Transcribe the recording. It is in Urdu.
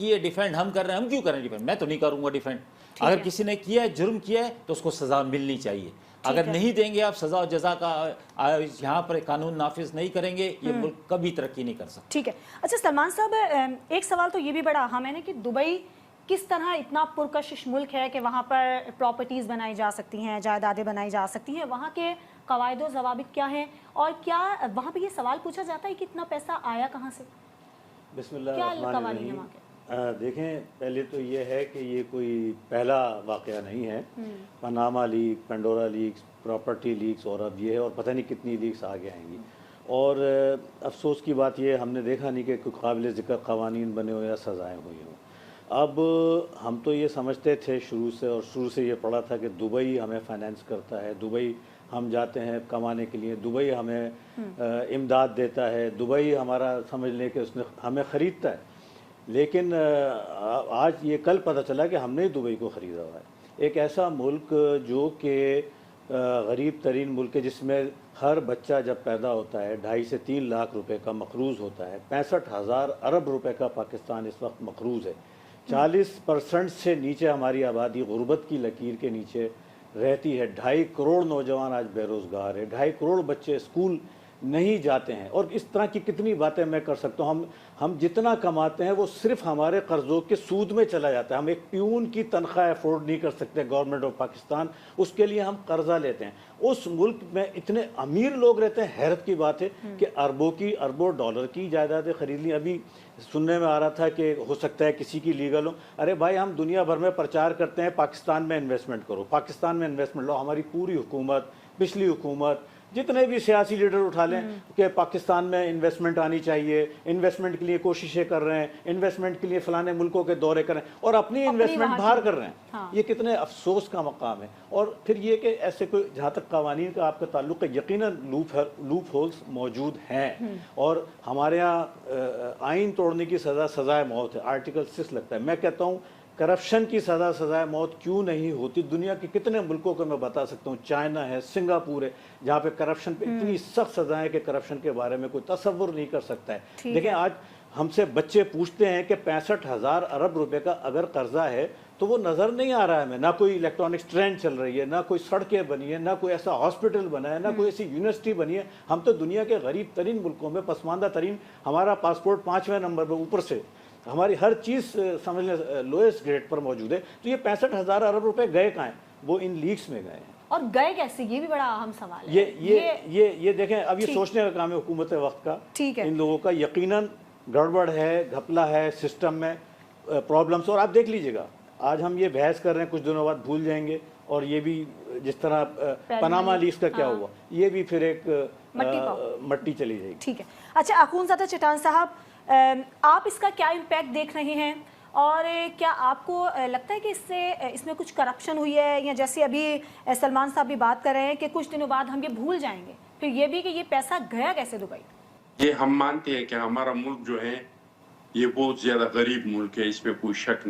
یہ ڈیفینڈ ہم کر رہے ہیں، ہم کیوں کریں ڈیفینڈ؟ میں تو نہیں کروں گا ڈیفینڈ. اگر کسی نے کیا ہے، جرم کیا ہے تو اس کو سزا ملنی چاہیے. اگر نہیں دیں گے آپ سزا و جزا کا، یہاں پر قانون نافذ نہیں کریں گے، یہ ملک کبھی ترقی نہیں کر سکتا. ٹھیک ہے. اچھا سلمان صاحب، ایک سوال تو یہ بھی بڑا اہم ہے نا کہ دبئی کس طرح اتنا پرکشش ملک ہے کہ وہاں پر پراپرٹیز بنائی جا سکتی ہیں، جائیدادیں بنائی جا سکتی ہیں، وہاں کے قواعد و ضوابط کیا ہیں، اور کیا وہاں پہ یہ سوال پوچھا جاتا ہے کہ اتنا پیسہ آیا کہاں سے؟ بسم اللہ الرحمن الرحیم. دیکھیں، پہلے تو یہ ہے کہ یہ کوئی پہلا واقعہ نہیں ہے. Panama leak, Pandora leaks, property leaks, اور اب یہ ہے، اور پتہ نہیں کتنی لیکس آگے آئیں گی. اور افسوس کی بات یہ ہم نے دیکھا نہیں کہ کوئی قابل ذکر قوانین بنے ہوں یا سزائیں ہوئی ہوں. اب ہم تو یہ سمجھتے تھے شروع سے، اور شروع سے یہ پڑھا تھا کہ دبئی ہمیں فائنینس کرتا ہے، دبئی ہم جاتے ہیں کمانے کے لیے، دبئی ہمیں امداد دیتا ہے، دبئی ہمارا سمجھ لیں کہ اس نے ہمیں خریدتا ہے. لیکن آج یہ کل پتہ چلا کہ ہم نے دبئی کو خریدا ہوا ہے. ایک ایسا ملک جو کہ غریب ترین ملک ہے، جس میں ہر بچہ جب پیدا ہوتا ہے 2.5 سے 3 لاکھ روپے کا مقروض ہوتا ہے. 65,000 ارب روپے کا پاکستان اس وقت مقروض ہے. 40% سے نیچے ہماری آبادی غربت کی لکیر کے نیچے رہتی ہے. 2.5 کروڑ نوجوان آج بے روزگار ہے. 2.5 کروڑ بچے اسکول نہیں جاتے ہیں. اور اس طرح کی کتنی باتیں میں کر سکتا ہوں. ہم جتنا کماتے ہیں وہ صرف ہمارے قرضوں کے سود میں چلا جاتا ہے. ہم ایک پیون کی تنخواہ افورڈ نہیں کر سکتے گورنمنٹ آف پاکستان، اس کے لیے ہم قرضہ لیتے ہیں. اس ملک میں اتنے امیر لوگ رہتے ہیں. حیرت کی بات ہے کہ اربوں ڈالر کی جائیدادیں خرید لیں. ابھی سننے میں آ رہا تھا کہ ہو سکتا ہے کسی کی لیگل ہو. ارے بھائی، ہم دنیا بھر میں پرچار کرتے ہیں پاکستان میں انویسٹمنٹ کرو، پاکستان میں انویسٹمنٹ لو. ہماری پوری حکومت، پچھلی حکومت، جتنے بھی سیاسی لیڈر اٹھا لیں کہ پاکستان میں انویسٹمنٹ آنی چاہیے، انویسٹمنٹ کے لیے کوششیں کر رہے ہیں، انویسٹمنٹ کے لیے فلانے ملکوں کے دورے کر رہے ہیں، اور اپنی انویسٹمنٹ باہر کر رہے ہیں. یہ کتنے افسوس کا مقام ہے. اور پھر یہ کہ ایسے کوئی، جہاں تک قوانین کا آپ کا تعلق ہے، یقیناً لوپ ہولز موجود ہیں. اور ہمارے یہاں آئین توڑنے کی سزائے موت ہے. آرٹیکل 6 لگتا ہے. میں کہتا ہوں کرپشن کی سزائے موت کیوں نہیں ہوتی؟ دنیا کے کتنے ملکوں کو میں بتا سکتا ہوں. چائنا ہے، سنگاپور ہے، جہاں پہ کرپشن پہ اتنی سخت سزائیں کہ کرپشن کے بارے میں کوئی تصور نہیں کر سکتا ہے. دیکھیں، آج ہم سے بچے پوچھتے ہیں کہ 65,000 ارب روپے کا اگر قرضہ ہے تو وہ نظر نہیں آ رہا ہے ہمیں. نہ کوئی الیکٹرانکس ٹرین چل رہی ہے، نہ کوئی سڑکیں بنی ہیں، نہ کوئی ایسا ہاسپٹل بنا ہے، نہ کوئی ایسی یونیورسٹی بنی ہے. ہم تو دنیا کے غریب ترین ملکوں میں، پسماندہ ترین، ہمارا پاسپورٹ 5ویں نمبر پہ اوپر سے، ہماری ہر چیز سمجھ لیں لوئسٹ گریڈ پر موجود ہے. تو یہ 65,000 ارب روپے گئے کہاں ہیں؟ وہ ان لیکس میں گئے ہیں. اور گئے کیسے؟ یہ بھی بڑا اہم سوال ہے. یہ دیکھیں، اب یہ سوچنے کا کام ہے حکومت وقت کا. ان لوگوں کا یقیناً گڑبڑ ہے، گھپلا ہے سسٹم میں، پرابلمس. اور آپ دیکھ لیجئے گا، آج ہم یہ بحث کر رہے ہیں، کچھ دنوں بعد بھول جائیں گے. اور یہ بھی جس طرح پاناما لیکس کا کیا ہوا، یہ بھی پھر ایک مٹی چلی جائے گی. ٹھیک ہے. اچھا اخونزادہ چٹان صاحب، آپ اس کا کیا امپیکٹ دیکھ رہے ہیں، اور کیا آپ کو لگتا ہے کہ اس میں کچھ کرپشن ہوئی ہے، یا جیسے ابھی سلمان صاحب بھی بات کر رہے ہیں کہ کچھ دنوں بعد ہم یہ بھول جائیں گے، پھر یہ بھی کہ یہ پیسہ گیا کیسے دبئی؟ یہ ہم مانتے ہیں کہ ہمارا ملک جو ہے یہ بہت زیادہ غریب ملک ہے، اس پہ کوئی شک نہیں.